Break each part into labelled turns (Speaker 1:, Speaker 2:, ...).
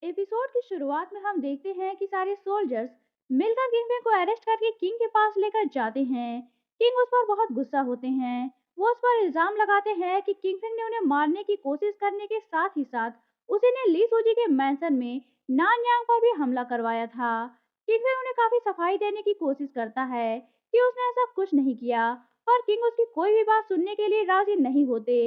Speaker 1: Episode की शुरुआत में हम देखते हैं कि सारे सोल्जर्स मिलकर किंगपिन को अरेस्ट करके किंग के पास लेकर जाते हैं। किंग उस पर बहुत गुस्सा होते हैं। वो उस पर इल्जाम लगाते हैं कि किंगपिन ने उन्हें मारने की कोशिश करने के साथ ही साथ उसी ने ली सूजी के मैंसन में नानयांग पर भी हमला करवाया था। किंगपिन उन्हें काफी सफाई देने की कोशिश करता है कि उसने ऐसा कुछ नहीं किया, पर किंग उसकी कोई भी बात सुनने के लिए राजी नहीं होते।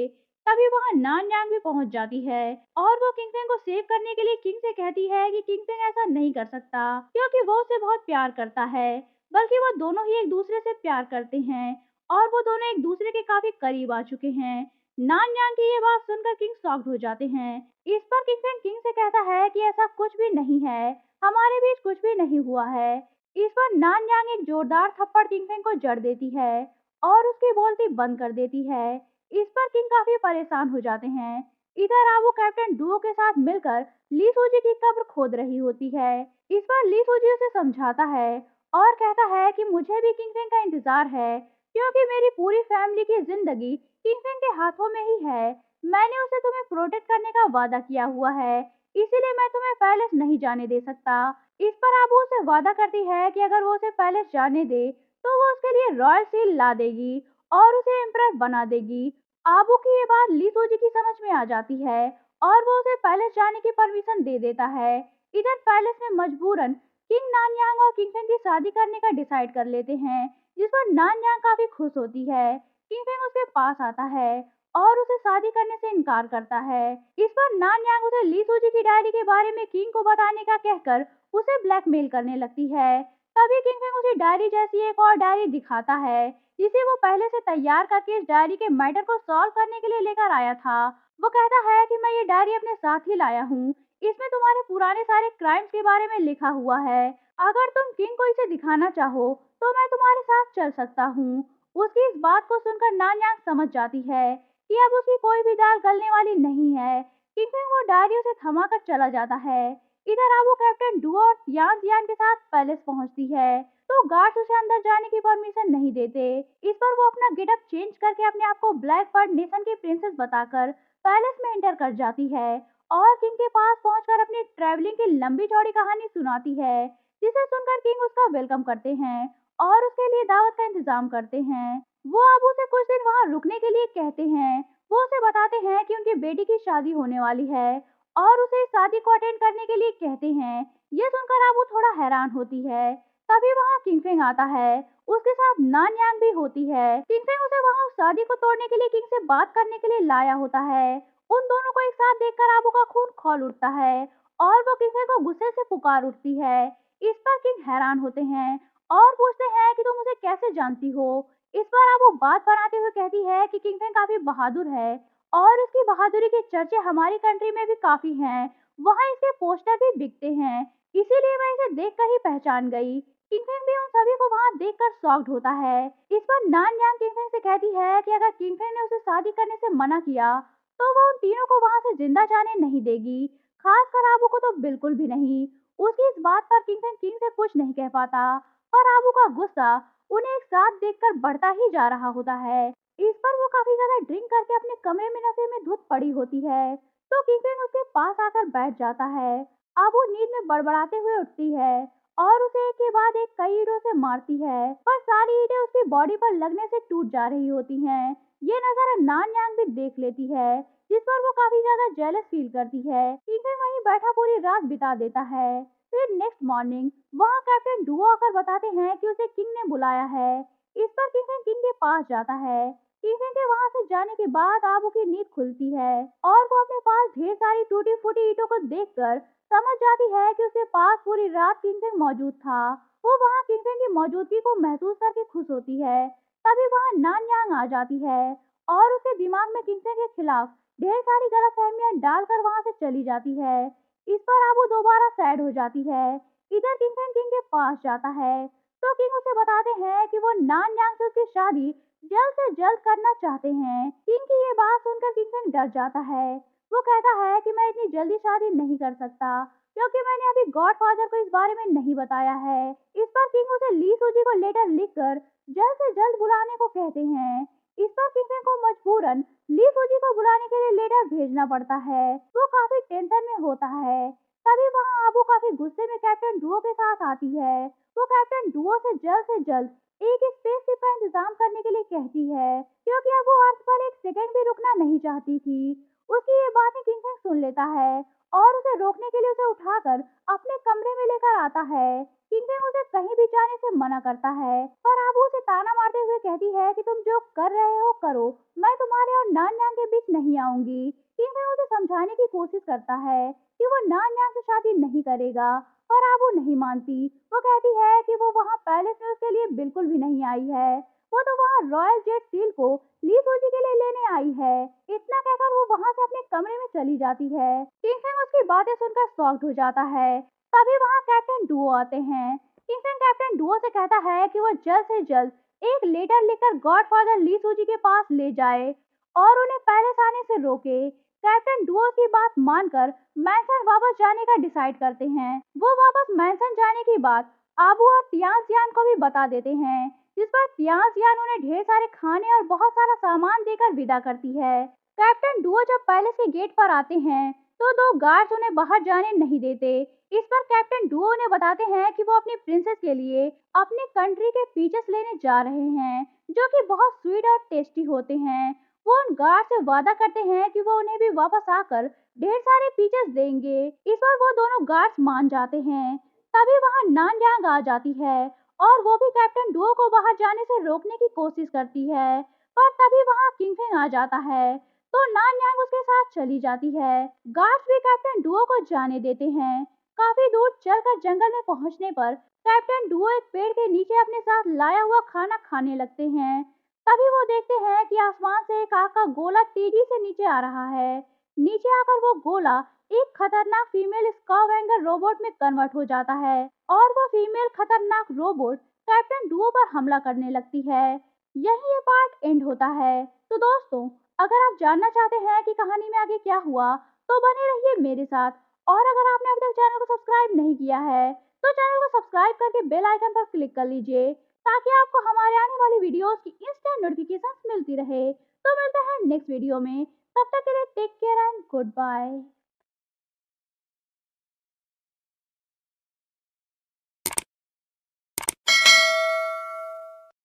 Speaker 1: तभी वहां नानयांग भी पहुंच जाती है और वो किंगपिन को सेव करने के लिए किंग से कहती है कि किंगपिन ऐसा नहीं कर सकता क्योंकि वो उसे बहुत प्यार करता है, बल्कि वो दोनों ही एक दूसरे से प्यार करते हैं और वो दोनों एक दूसरे के काफी करीब आ चुके हैं। नानयांग की ये बात सुनकर किंग शॉक्ड हो जाते हैं। इस पर किंगपिन किंग से कहता है कि ऐसा कुछ भी नहीं है, हमारे बीच कुछ भी नहीं हुआ है। इस पर नानयांग एक जोरदार थप्पड़ किंगपिन को जड़ देती है और उसकी बोलती बंद कर देती है। इस पर किंग काफी परेशान हो जाते हैं। इधर आबू कैप्टन डुओ के साथ मिलकर ली सूजी की कब्र खोद रही होती है। इस पर ली सूजी उसे समझाता है और कहता है कि मुझे भी किंगपिन का इंतजार है क्योंकि मेरी पूरी फैमिली की जिंदगी किंगपिन के हाथों में ही है। मैंने उसे तुम्हें प्रोटेक्ट करने का वादा किया हुआ है, इसीलिए मैं तुम्हें पैलेस नहीं जाने दे सकता। इस पर आबू उसे वादा करती है कि अगर वो उसे पैलेस जाने दे तो वो उसके लिए रॉयल सील ला देगी और उसे एम्परर बना देगी। आबू की ये बात ली सूजी की समझ में आ जाती है और वो उसे पैलेस जाने की परमिशन दे देता है। इधर पैलेस में मजबूरन किंग नानयांग और किंगपिन की शादी करने का डिसाइड कर लेते हैं, जिस पर नानयांग काफी खुश होती है। किंगपिन उसके पास आता है और उसे शादी करने से इनकार करता है। इस पर नानयांग उसे ली सूजी की डायरी के बारे में किंग को बताने का कहकर उसे ब्लैकमेल करने लगती है। तभी किंगपिन उसे डायरी जैसी एक और डायरी दिखाता है जिसे वो पहले से तैयार करके इस डायरी के मैटर को सॉल्व करने के लिए लेकर आया था। वो कहता है कि मैं ये डायरी अपने साथ ही लाया हूँ, इसमें तुम्हारे पुराने सारे क्राइम्स के बारे में लिखा हुआ है। अगर तुम किंग को इसे दिखाना चाहो तो मैं तुम्हारे साथ चल सकता हूँ। उसकी इस बात को सुनकर नानयांग समझ जाती है कि अब उसकी कोई भी दाल गलने वाली नहीं है। किंगपिन वो डायरी उसे थमा कर चला जाता है। इधर अब वो कैप्टन डुओ और यान जियान के साथ पैलेस पहुंचती है तो गार्ड्स उसे अंदर जाने की परमिशन नहीं देते। इस पर वो अपना गेटअप चेंज करके अपने आप को ब्लैक बर्ड नेशन की प्रिंसेस बताकर पैलेस में एंटर कर जाती है और किंग के पास पहुंचकर अपनी ट्रैवलिंग की लंबी चौड़ी कहानी सुनाती है, जिसे सुनकर किंग उसका वेलकम करते हैं और उसके लिए दावत का इंतजाम करते हैं। वो अब उसे कुछ दिन वहां रुकने के लिए कहते हैं। वो उसे बताते हैं कि उनकी बेटी की शादी होने वाली है और उसे इस शादी को अटेंड करने के लिए कहते हैं। ये सुनकर अब वो थोड़ा हैरान होती है। तभी वहाँ किंगफिंग आता है, उसके साथ नानयांग भी होती है। किंगफिंग उसे वहाँ उस शादी को तोड़ने के लिए किंग से बात करने के लिए लाया होता है। उन दोनों को एक साथ देखकर आबू का खून खौल उठता है और वो किंगफिंग को गुस्से से पुकार उठती है। इस पर किंग हैरान होते हैं और पूछते हैं कि तुम उसे कैसे जानती हो। इस पर आबू बात बनाते हुए कहती है कि किंगफिंग काफी बहादुर है और इसकी बहादुरी के चर्चे हमारी कंट्री में भी काफी हैं। वहाँ इसके पोस्टर भी बिकते हैं, इसीलिए मैं इसे देखकर ही पहचान गई। किंगफिंग भी उन सभी को वहां देखकर शॉक्ड होता है। इस पर नानयांग किंगफिंग से कहती है कि अगर किंगफिंग ने उसे शादी करने से मना किया तो वो उन तीनों को वहां से जिंदा जाने नहीं देगी, खासकर आबू को तो बिल्कुल भी नहीं। उसकी इस बात पर किंगफिंग किंग से कुछ नहीं कह पाता, पर आबू का गुस्सा उन्हें एक साथ देखकर बढ़ता ही जा रहा होता है। इस पर वो काफी ज्यादा ड्रिंक करके अपने कमरे में नशे में धुत पड़ी होती है तो किंगफिंग उसके पास आकर बैठ जाता है। आबू नींद में बड़बड़ाते हुए उठती है और उसे एक के बाद एक कई ईंटों से मारती है, पर सारी ईंटें उसकी बॉडी पर लगने से टूट जा रही होती हैं। ये नजारा नानयांग भी देख लेती है, जिस पर वो काफी ज्यादा जेलस फील करती है। किंगफिंग वहीं बैठा पूरी रात बिता देता है। फिर नेक्स्ट मॉर्निंग वहाँ कैप्टन डुओ आकर बताते हैं कि उसे किंग ने बुलाया है। इस पर किंगफिंग किंग के पास जाता है। किंगफिंग के वहां से जाने के बाद आबू की नींद खुलती है और वो अपने पास ढेर सारी टूटी फूटी ईंटों को देखकर समझ जाती है कि उसके पास पूरी रात किंगफिंग मौजूद था। वो वहाँ किंगफिंग की मौजूदगी को महसूस करके खुश होती है। तभी वहाँ नानयांग आ जाती है और उसके दिमाग में किंगफिंग के खिलाफ ढेर सारी गलतफहमियां डालकर वहां से चली जाती है। इस पर आबू दोबारा सैड हो जाती है। इधर किंगफिंग किंग के पास जाता है तो किंग उसे बताते हैं कि वो नानयांग से उसकी शादी जल्द से जल्द करना चाहते हैं। किंग की ये बात सुनकर किंगफिंग डर जाता है। वो कहता है कि मैं इतनी जल्दी शादी नहीं कर सकता क्योंकि मैंने अभी गॉडफादर को इस बारे में नहीं बताया है। इस पर किंग उसे ली सूजी को लेटर लिखकर जल्द से जल्द बुलाने को कहते हैं। इस पर किंग को मजबूरन ली सूजी को बुलाने के लिए लेटर भेजना पड़ता है। वो काफी टेंशन में होता है। तभी वहाँ आबू काफी गुस्से में कैप्टन डुओ के साथ आती है। वो कैप्टन डुओ से जल्द एक स्पेसशिप का इंतजाम करने के लिए कहती है, क्योंकि अब वो अर्थ पर एक सेकंड भी रुकना नहीं चाहती थी। उसकी ये बातें किंगफिंग सुन लेता है और उसे रोकने के लिए उसे उठाकर अपने कमरे में लेकर आता है। किंगफिंग उसे कहीं भी जाने से मना करता है, पर आबू उसे ताना मारते हुए कहती है कि तुम जो कर रहे हो करो, मैं तुम्हारे और नानयांग के बीच नहीं आऊंगी। किंगफिंग उसे समझाने की कोशिश करता है कि वो नानयांग से शादी नहीं करेगा, पर अब वो नहीं मानती। वो कहती है कि वो वहाँ पैलेस में उसके लिए बिल्कुल भी नहीं आई है। वो तो वहाँ रॉयल जेट सील को ली सूजी के लिए लेने आई है। इतना कहकर वो वहाँ से अपने कमरे में चली जाती है। किंगफिंग उसकी बातें सुनकर शॉक्ड हो जाता है। तभी वहाँ कैप्टन डुओ आते हैं। किंगफिंग कैप्टन डुओ से कहता है कि वो जल्द से जल्द एक लेटर लिखकर गॉडफादर ली सूजी के पास ले जाए और उन्हें पैलेस आने से रोके। कैप्टन डुओ की बात मानकर मैंसन वापस जाने का डिसाइड करते हैं। वो वापस मैंसन जाने की बात आबू और तियांग को भी बता देते हैं, जिस पर तियांग उन्हें ढेर सारे खाने और बहुत सारा सामान देकर विदा करती है। कैप्टन डुओ जब पैलेस के गेट पर आते हैं तो दो गार्ड्स उन्हें बाहर जाने नहीं देते। इस पर कैप्टन डुओ उन्हें बताते हैं कि वो अपनी प्रिंसेस के लिए अपनी कंट्री के पीचेस लेने जा रहे हैं, जो कि बहुत स्वीट और टेस्टी होते हैं। वो उन गार्ड से वादा करते हैं कि वो उन्हें भी वापस आकर ढेर सारे पीचेस देंगे। इस पर वो दोनों गार्ड्स मान जाते हैं। तभी वहाँ नानयांग आ जाती है और वो भी कैप्टन डुओ को बाहर जाने से रोकने की कोशिश करती है, पर तभी वहाँ किंगफिंग आ जाता है तो नानयांग उसके साथ चली जाती है। गार्ड्स भी कैप्टन डुओ को जाने देते हैं। काफी दूर चलकर जंगल में पहुंचने पर कैप्टन डुओ एक पेड़ के नीचे अपने साथ लाया हुआ खाना खाने लगते हैं। तभी वो देखते हैं कि आसमान से एक आग का गोला तेजी से नीचे आ रहा है। नीचे आकर वो गोला एक खतरनाक फीमेल स्कावेंगर रोबोट में कन्वर्ट हो जाता है और वो फीमेल खतरनाक रोबोट कैप्टन डुओ पर हमला करने लगती है। यही ये पार्ट एंड होता है। तो दोस्तों, अगर आप जानना चाहते हैं कि कहानी में आगे क्या हुआ, तो बने रहिए मेरे साथ। और अगर आपने अभी तक चैनल को सब्सक्राइब नहीं किया है, तो चैनल को सब्सक्राइब करके बेल आइकन पर क्लिक कर लीजिए, ताकि आपको हमारे आने वाली वीडियोस की इंस्टेंट नोटिफिकेशंस मिलती रहे। तो मिलते हैं नेक्स्ट वीडियो में। तब तक के लिए take care and good bye.